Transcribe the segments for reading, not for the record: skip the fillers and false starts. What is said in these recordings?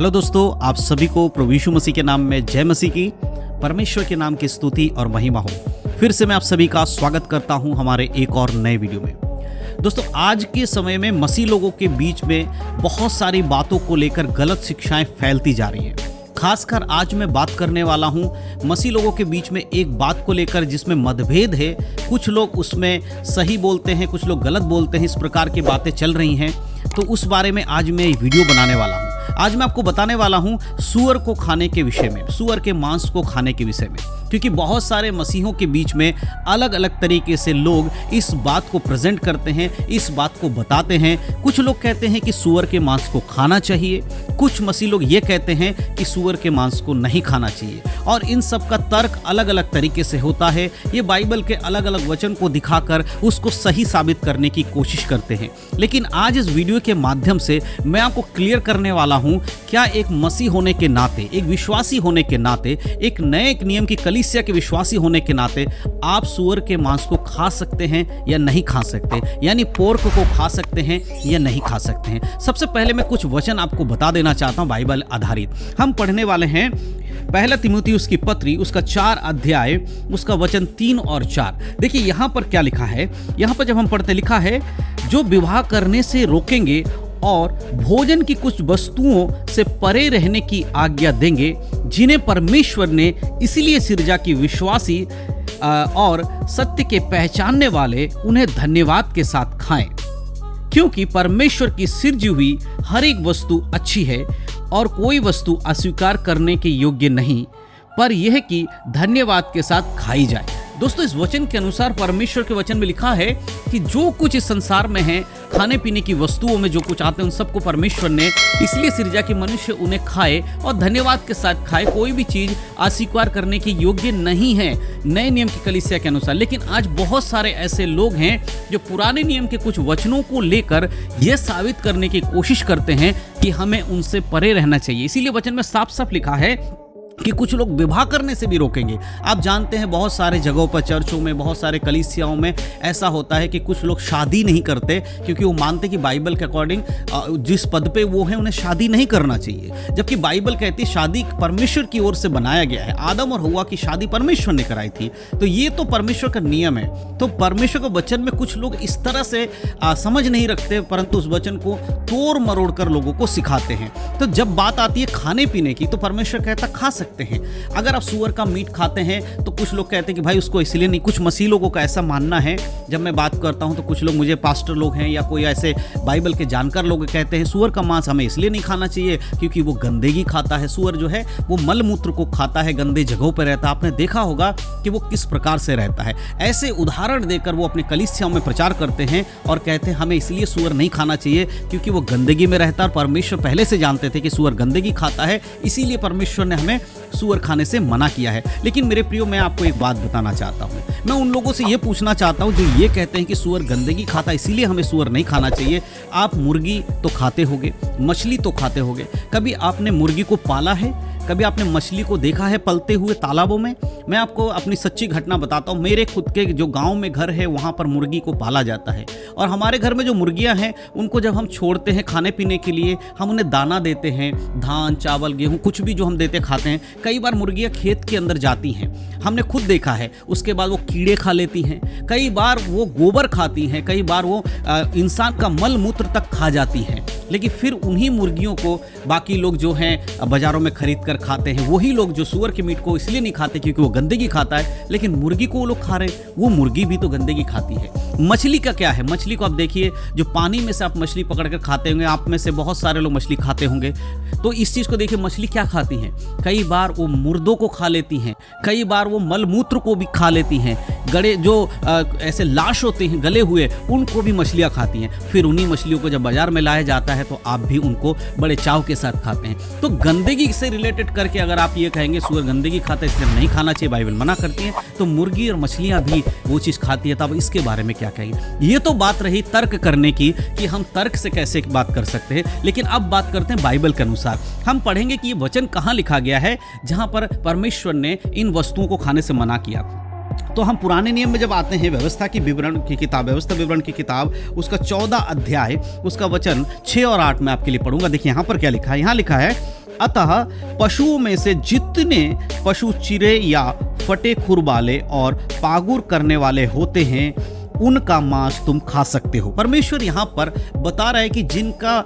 Hello दोस्तों, आप सभी को प्रभु यीशु मसीह के नाम में जय मसीह की। परमेश्वर के नाम की स्तुति और महिमा हो। फिर से मैं आप सभी का स्वागत करता हूं हमारे एक और नए वीडियो में। दोस्तों, आज के समय में मसीह लोगों के बीच में बहुत सारी बातों को लेकर गलत शिक्षाएं फैलती जा रही हैं। खासकर आज मैं बात करने वाला हूं मसीह लोगों के बीच में एक बात को लेकर जिसमें मतभेद है। कुछ लोग उसमें सही बोलते हैं, कुछ लोग गलत बोलते हैं। इस प्रकार की बातें चल रही हैं, तो उस बारे में आज मैं वीडियो बनाने वाला हूं। आज मैं आपको बताने वाला हूं सूअर को खाने के विषय में, सूअर के मांस को खाने के विषय में, क्योंकि बहुत सारे मसीहों के बीच में अलग अलग तरीके से लोग इस बात को प्रेजेंट करते हैं, इस बात को बताते हैं। कुछ लोग कहते हैं कि सूअर के मांस को खाना चाहिए, कुछ मसीह लोग ये कहते हैं कि सूअर के मांस को नहीं खाना चाहिए, और इन सब का तर्क अलग अलग तरीके से होता है। ये बाइबल के अलग अलग वचन को दिखाकर उसको सही साबित करने की कोशिश करते हैं। लेकिन आज इस वीडियो के माध्यम से मैं आपको क्लियर करने वाला हूं, क्या एक मसीह होने के नाते, एक विश्वासी होने के नाते, एक नए नियम की कलीसिया के विश्वासी होने के नाते आप सूअर के मांस को खा सकते हैं या नहीं खा सकते, यानी पोर्क को खा सकते हैं या नहीं खा सकते हैं। सबसे पहले मैं कुछ वचन आपको बता देना चाहता हूं बाइबल आधारित। हम पढ़ने वाले हैं पहला तीमुथियुस की पत्री, उसका 4 अध्याय, उसका वचन 3 और 4। देखिए यहां पर क्या लिखा है। यहां पर जब हम पढ़ते, लिखा है, जो विवाह करने से रोकेंगे और भोजन की कुछ वस्तुओं से परे रहने की आज्ञा देंगे, जिन्हें परमेश्वर ने इसलिए सिरजा की विश्वासी और सत्य के पहचानने वाले उन्हें धन्यवाद के साथ खाएं, क्योंकि परमेश्वर की सिरजी हुई हर एक वस्तु अच्छी है और कोई वस्तु अस्वीकार करने के योग्य नहीं, पर यह कि धन्यवाद के साथ खाई जाए। दोस्तों, इस वचन के अनुसार परमेश्वर के वचन में लिखा है कि जो कुछ इस संसार में है, खाने पीने की वस्तुओं में जो कुछ आते हैं, उन सबको परमेश्वर ने इसलिए सिरजा कि मनुष्य उन्हें खाए और धन्यवाद के साथ खाए। कोई भी चीज अस्वीकार करने की योग्य नहीं है नए नियम की कलीसिया के अनुसार। लेकिन आज बहुत सारे ऐसे लोग हैं जो पुराने नियम के कुछ वचनों को लेकर यह साबित करने की कोशिश करते हैं कि हमें उनसे परे रहना चाहिए। इसीलिए वचन में साफ साफ लिखा है कि कुछ लोग विवाह करने से भी रोकेंगे। आप जानते हैं बहुत सारे जगहों पर, चर्चों में, बहुत सारे कलीसियाओं में ऐसा होता है कि कुछ लोग शादी नहीं करते क्योंकि वो मानते कि बाइबल के अकॉर्डिंग जिस पद पे वो हैं उन्हें शादी नहीं करना चाहिए, जबकि बाइबल कहती है शादी परमेश्वर की ओर से बनाया गया है। आदम और हव्वा की शादी परमेश्वर ने कराई थी, तो ये तो परमेश्वर का नियम है। तो परमेश्वर के वचन में कुछ लोग इस तरह से समझ नहीं रखते, परंतु उस वचन को तोड़ मरोड़ कर लोगों को सिखाते हैं। तो जब बात आती है खाने पीने की, तो परमेश्वर कहता खा सकते हैं। अगर आप सूअर का मीट खाते हैं तो कुछ लोग कहते हैं कि भाई उसको इसलिए नहीं, कुछ मसीह लोगों का ऐसा मानना है। जब मैं बात करता हूं तो कुछ लोग, मुझे पास्टर लोग हैं या कोई ऐसे बाइबल के जानकार लोग कहते हैं सूअर का मांस हमें इसलिए नहीं खाना चाहिए क्योंकि वो गंदगी खाता है। सूअर जो है वो मल मूत्र को खाता है, गंदे जगहों पर रहता है। आपने देखा होगा कि वो किस प्रकार से रहता है। ऐसे उदाहरण देकर वो अपने कलीसियाओं में प्रचार करते हैं और कहते हैं हमें इसलिए सूअर नहीं खाना चाहिए क्योंकि वो गंदगी में रहता है। परमेश्वर पहले से जानते थे कि सूअर गंदगी खाता है, इसीलिए परमेश्वर ने हमें सूअर खाने से मना किया है। लेकिन मेरे प्रियो, मैं आपको एक बात बताना चाहता हूं। मैं उन लोगों से यह पूछना चाहता हूं जो ये कहते हैं कि सूअर गंदगी खाता इसीलिए हमें सूअर नहीं खाना चाहिए। आप मुर्गी तो खाते होगे, मछली तो खाते होगे। कभी आपने मुर्गी को पाला है? कभी आपने मछली को देखा है पलते हुए तालाबों में? मैं आपको अपनी सच्ची घटना बताता हूँ। मेरे खुद के जो गांव में घर है वहाँ पर मुर्गी को पाला जाता है, और हमारे घर में जो मुर्गियाँ हैं उनको जब हम छोड़ते हैं खाने पीने के लिए, हम उन्हें दाना देते हैं, धान चावल गेहूँ कुछ भी जो हम देते खाते हैं। कई बार मुर्गियाँ खेत के अंदर जाती हैं, हमने खुद देखा है। उसके बाद वो कीड़े खा लेती हैं, कई बार वो गोबर खाती हैं, कई बार वो इंसान का मल मूत्र तक खा जाती हैं। लेकिन फिर उन्हीं मुर्गियों को बाकी लोग जो हैं बाज़ारों में खरीद कर खाते हैं। वही लोग जो सूअर के मीट को इसलिए नहीं खाते क्योंकि वो गंदगी खाता है, लेकिन मुर्गी को वो लोग खा रहे हैं। वो मुर्गी भी तो गंदगी खाती है। मछली का क्या है? मछली को आप देखिए, जो पानी में से आप मछली पकड़ कर खाते होंगे, आप में से बहुत सारे लोग मछली खाते होंगे, तो इस चीज़ को देखिए, मछली क्या खाती हैं? कई बार वो मुर्दों को खा लेती हैं, कई बार वो मल मूत्र को भी खा लेती हैं। गड़े जो ऐसे लाश होते हैं गले हुए, उनको भी मछलियाँ खाती हैं। फिर उन्हीं मछलियों को जब बाजार में लाया जाता है तो आप भी उनको बड़े चाव के साथ खाते हैं। तो गंदगी से रिलेटेड करके अगर आप ये कहेंगे सूअर गंदगी खाता है इसलिए नहीं खाना चाहिए, बाइबल मना करती है, तो मुर्गी और मछलियाँ भी वो चीज़ खाती है। तब इसके बारे में क्या कहेंगे? ये तो बात रही तर्क करने की कि हम तर्क से कैसे बात कर सकते हैं। लेकिन अब बात करते हैं बाइबल के अनुसार। हम पढ़ेंगे कि ये वचन कहाँ लिखा गया है जहाँ पर परमेश्वर ने इन वस्तुओं को खाने से मना किया। तो हम पुराने नियम में जब आते हैं, व्यवस्था की विवरण की किताब, व्यवस्था विवरण की किताब, उसका 14 अध्याय, उसका वचन 6 और 8 में आपके लिए पढ़ूंगा। देखिए यहाँ पर क्या लिखा है। यहाँ लिखा है, अतः पशुओं में से जितने पशु चिरे या फटे खुर वाले और पागुर करने वाले होते हैं उनका मांस तुम खा सकते हो। परमेश्वर यहाँ पर बता रहा है कि जिनका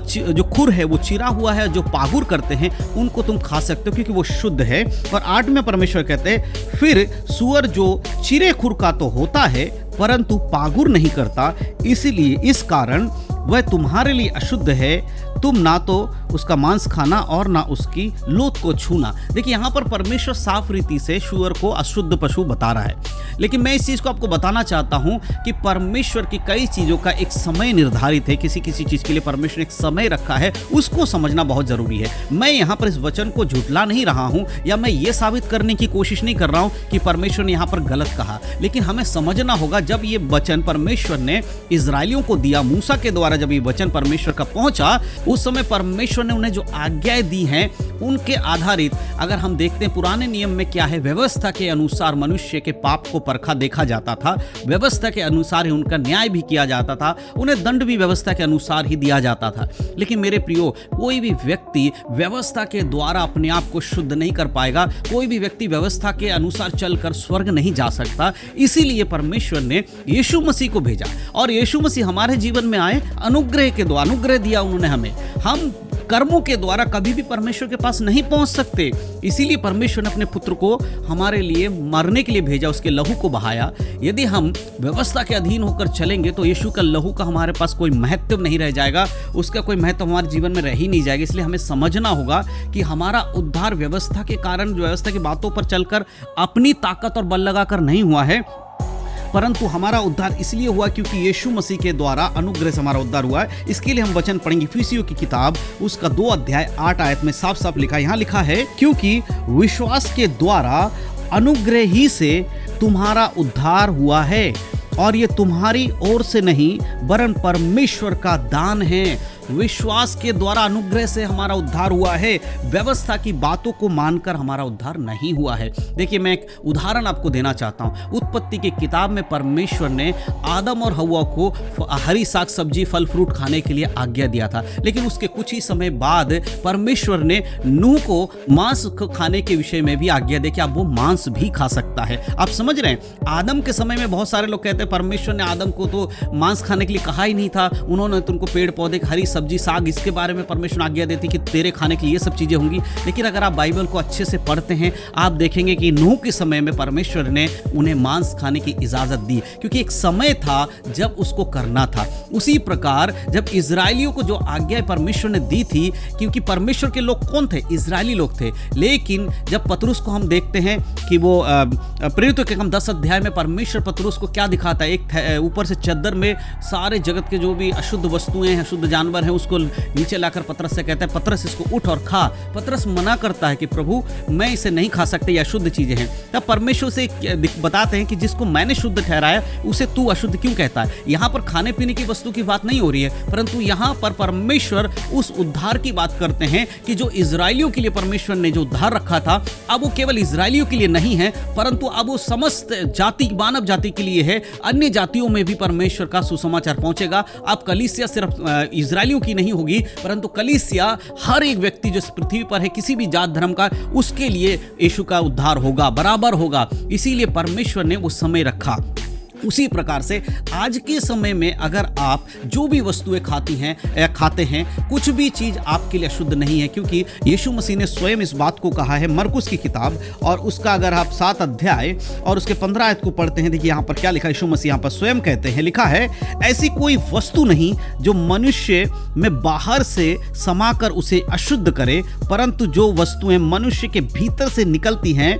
जो खुर है वो चिरा हुआ है, जो पागुर करते हैं उनको तुम खा सकते हो क्योंकि वो शुद्ध है। और 8 में परमेश्वर कहते हैं फिर सूअर जो चिरे खुर का तो होता है परंतु पागुर नहीं करता, इसलिए इस कारण वह तुम्हारे लिए अशुद्ध है, तुम ना तो उसका मांस खाना और ना उसकी लोथ को छूना। देखिए यहाँ पर परमेश्वर साफ रीति से सूअर को अशुद्ध पशु बता रहा है, लेकिन मैं इस चीज को आपको बताना चाहता हूं कि परमेश्वर की कई चीजों का एक समय निर्धारित है। किसी किसी चीज के लिए परमेश्वर ने एक समय रखा है, उसको समझना बहुत जरूरी है। मैं यहाँ पर इस वचन को झुठला नहीं रहा हूं या मैं ये साबित करने की कोशिश नहीं कर रहा हूं कि परमेश्वर ने यहाँ पर गलत कहा, लेकिन हमें समझना होगा जब ये वचन परमेश्वर ने इजराइलियों को दिया, मूसा के द्वारा जब ये वचन परमेश्वर का पहुंचा, उस समय परमेश्वर ने उन्हें जो आज्ञाएं दी हैं उनके आधारित अगर हम देखते हैं पुराने नियम में क्या है, व्यवस्था के अनुसार मनुष्य के पाप को परखा देखा जाता था, व्यवस्था के अनुसार ही उनका न्याय भी किया जाता था, उन्हें दंड भी व्यवस्था के अनुसार ही दिया जाता था। लेकिन मेरे प्रियो, कोई भी व्यक्ति व्यवस्था के द्वारा अपने आप को शुद्ध नहीं कर पाएगा, कोई भी व्यक्ति व्यवस्था के अनुसार चलकर स्वर्ग नहीं जा सकता। इसीलिए परमेश्वर ने यीशु मसीह को भेजा और यीशु मसीह हमारे जीवन में आए, अनुग्रह के द्वारा अनुग्रह दिया उन्होंने हमें। हम कर्मों के द्वारा कभी भी परमेश्वर के पास नहीं पहुंच सकते, इसीलिए परमेश्वर ने अपने पुत्र को हमारे लिए मरने के लिए भेजा, उसके लहू को बहाया। यदि हम व्यवस्था के अधीन होकर चलेंगे तो यीशु का लहू का हमारे पास कोई महत्व नहीं रह जाएगा, उसका कोई महत्व हमारे जीवन में रह ही नहीं जाएगा। इसलिए हमें समझना होगा कि हमारा उद्धार व्यवस्था के कारण, व्यवस्था की बातों पर चलकर अपनी ताकत और बल लगाकर नहीं हुआ है, परंतु हमारा उद्धार इसलिए हुआ क्योंकि यीशु मसीह के द्वारा अनुग्रह से हमारा उद्धार हुआ है। इसके लिए हम वचन पढ़ेंगे इफिसियों की किताब उसका 2 अध्याय 8 आयत में साफ साफ लिखा है। यहाँ लिखा है क्योंकि विश्वास के द्वारा अनुग्रह ही से तुम्हारा उद्धार हुआ है और ये तुम्हारी ओर से नहीं वरन परमेश्वर का दान है। विश्वास के द्वारा अनुग्रह से हमारा उद्धार हुआ है, व्यवस्था की बातों को मानकर हमारा उद्धार नहीं हुआ है। देखिए मैं एक उदाहरण आपको देना चाहता हूं। उत्पत्ति की किताब में परमेश्वर ने आदम और हव्वा को हरी साग सब्जी फल फ्रूट खाने के लिए आज्ञा दिया था, लेकिन उसके कुछ ही समय बाद परमेश्वर ने नूह को मांस खाने के विषय में भी आज्ञा दी कि अब वो मांस भी खा सकता है। आप समझ रहे हैं, आदम के समय में बहुत सारे लोग कहते हैं परमेश्वर ने आदम को तो मांस खाने के लिए कहा ही नहीं था, उन्होंने तुमको पेड़ पौधे हरी सब्जी साग इसके बारे में परमेश्वर आज्ञा देती कि तेरे खाने के लिए ये सब चीजें होंगी। लेकिन अगर आप बाइबल को अच्छे से पढ़ते हैं आप देखेंगे कि नूह के समय में परमेश्वर ने उन्हें मांस खाने की इजाजत दी, क्योंकि एक समय था जब उसको करना था। उसी प्रकार जब इजरायलियों को जो आज्ञा परमेश्वर ने दी थी, क्योंकि परमेश्वर के लोग कौन थे? इजरायली लोग थे। लेकिन जब पतरुस को हम देखते हैं कि वो प्रेरितों के काम 10 अध्याय में परमेश्वर पतरुस को क्या दिखाता है, एक ऊपर से चद्दर में सारे जगत के जो भी अशुद्ध वस्तुएं हैं, अशुद्ध जानवर हैं, उसको नीचे लाकर पतरस से कहता है पतरस इसको उठ और खा। पतरस मना करता है कि प्रभु मैं इसे नहीं खा सकते, ये अशुद्ध चीजें हैं। तब परमेश्वर से बताते हैं कि जिसको मैंने शुद्ध ठहराया उसे तू अशुद्ध क्यों कहता है। यहाँ पर खाने पीने की वस्तु की बात नहीं हो रही है, परंतु यहाँ पर परमेश्वर उस उद्धार की बात करते हैं कि जो इजरायलियों के लिए परमेश्वर ने जो उद्धार रखा था, अब वो केवल इजरायलियों के लिए नहीं है, परंतु अब वो समस्त जाति, मानव जाति के लिए है। अन्य जातियों में भी परमेश्वर का सुसमाचार पहुंचेगा। अब कलीसिया सिर्फ इजरायलियों की नहीं होगी, परंतु कलीसिया हर एक व्यक्ति जो इस पृथ्वी पर है, किसी भी जात धर्म का, उसके लिए यीशु का उद्धार होगा, बराबर होगा। इसीलिए परमेश्वर ने वो समय रखा। उसी प्रकार से आज के समय में अगर आप जो भी वस्तुएं खाती हैं या खाते हैं, कुछ भी चीज आपके लिए अशुद्ध नहीं है, क्योंकि यीशु मसीह ने स्वयं इस बात को कहा है। मरकुस की किताब और उसका अगर आप 7 अध्याय और उसके 15 आयत को पढ़ते हैं, देखिए यहाँ पर क्या लिखा है। यीशु मसीह यहाँ पर स्वयं कहते हैं, लिखा है ऐसी कोई वस्तु नहीं जो मनुष्य में बाहर से समाकर उसे अशुद्ध करे, परंतु जो वस्तुएं मनुष्य के भीतर से निकलती हैं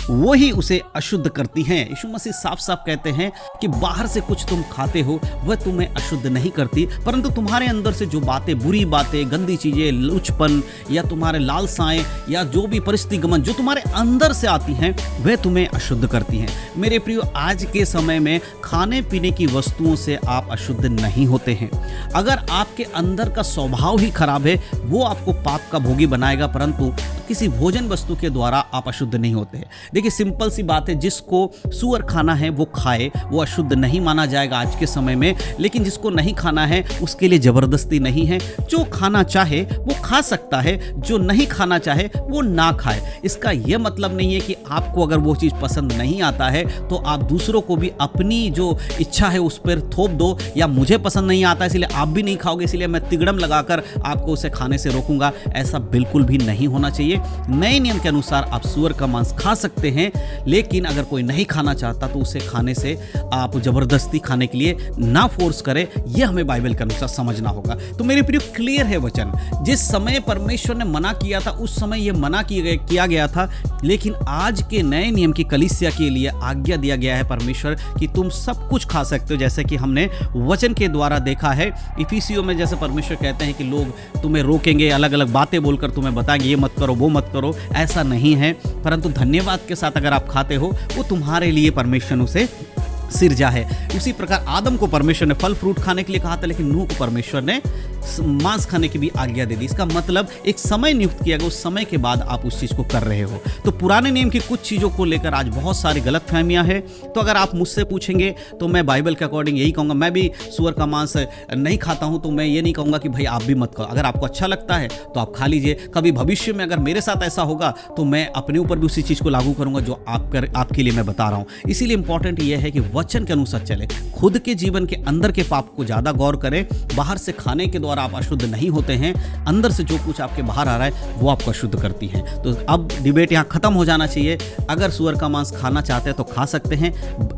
वही उसे अशुद्ध करती हैं। यीशु मसीह साफ साफ कहते हैं कि बाहर से कुछ तुम खाते हो वह तुम्हें अशुद्ध नहीं करती, परंतु तुम्हारे अंदर से जो बातें, बुरी बातें, गंदी चीजें, लुचपन या तुम्हारे लालसाएं या जो भी परिस्थिति गमन जो तुम्हारे अंदर से आती हैं वह तुम्हें अशुद्ध करती हैं। मेरे प्रियो, आज के समय में खाने पीने की वस्तुओं से आप अशुद्ध नहीं होते हैं। अगर आपके अंदर का स्वभाव ही खराब है वो आपको पाप का भोगी बनाएगा, परंतु किसी भोजन वस्तु के द्वारा आप अशुद्ध नहीं होते हैं। देखिए सिंपल सी बात है, जिसको सूअर खाना है वो खाए, वो अशुद्ध नहीं माना जाएगा आज के समय में। लेकिन जिसको नहीं खाना है उसके लिए ज़बरदस्ती नहीं है, जो खाना चाहे वो खा सकता है, जो नहीं खाना चाहे वो ना खाए। इसका यह मतलब नहीं है कि आपको अगर वो चीज़ पसंद नहीं आता है तो आप दूसरों को भी अपनी जो इच्छा है उस पर थोप दो, या मुझे पसंद नहीं आता इसलिए आप भी नहीं खाओगे इसलिए मैं तिगड़म लगाकर आपको उसे खाने से रोकूंगा, ऐसा बिल्कुल भी नहीं होना चाहिए। नए नियम के अनुसार आप सूअर का मांस खा सकते हैं, लेकिन अगर कोई नहीं खाना चाहता तो उसे खाने से आप जबरदस्ती खाने के लिए ना फोर्स करें, यह हमें बाइबल के अनुसार समझना होगा। तो मेरे प्रिय क्लियर है वचन, जिस समय परमेश्वर ने मना किया था उस समय यह मना किया गया था, लेकिन आज के नए नियम की कलीसिया के लिए आज्ञा दिया गया है परमेश्वर कि तुम सब कुछ खा सकते हो। जैसे कि हमने वचन के द्वारा देखा है इफिसियों में, जैसे परमेश्वर कहते हैं कि लोग तुम्हें रोकेंगे, अलग अलग बातें बोलकर तुम्हें बताएंगे ये मत करो वो मत करो, ऐसा नहीं है। परंतु धन्यवाद के साथ अगर आप खाते हो वो तुम्हारे लिए परमेश्वर उसे सिरजा है। उसी प्रकार आदम को परमेश्वर ने फल फ्रूट खाने के लिए कहा था, लेकिन नूह को परमेश्वर ने मांस खाने की भी आज्ञा दे दी। इसका मतलब एक समय नियुक्त किया गया, उस समय के बाद आप उस चीज़ को कर रहे हो। तो पुराने नियम की कुछ चीज़ों को लेकर आज बहुत सारी गलतफहमियां हैं। तो अगर आप मुझसे पूछेंगे तो मैं बाइबल के अकॉर्डिंग यही कहूँगा। मैं भी सूअर का मांस नहीं खाता हूँ, तो मैं ये नहीं कहूँगा कि भाई आप भी मत खाओ। अगर आपको अच्छा लगता है तो आप खा लीजिए। कभी भविष्य में अगर मेरे साथ ऐसा होगा तो मैं अपने ऊपर भी उसी चीज़ को लागू करूँगा जो आपके लिए मैं बता रहा हूँ। इसीलिए इंपॉर्टेंट ये है कि वचन के अनुसार चले, खुद के जीवन के अंदर के पाप को ज़्यादा गौर करें। बाहर से खाने के द्वारा आप अशुद्ध नहीं होते हैं, अंदर से जो कुछ आपके बाहर आ रहा है वो आपको अशुद्ध करती है। तो अब डिबेट यहाँ खत्म हो जाना चाहिए। अगर सूअर का मांस खाना चाहते हैं तो खा सकते हैं।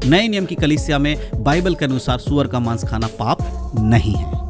नए नियम की कलीसिया में बाइबल के अनुसार सूअर का मांस खाना पाप नहीं है।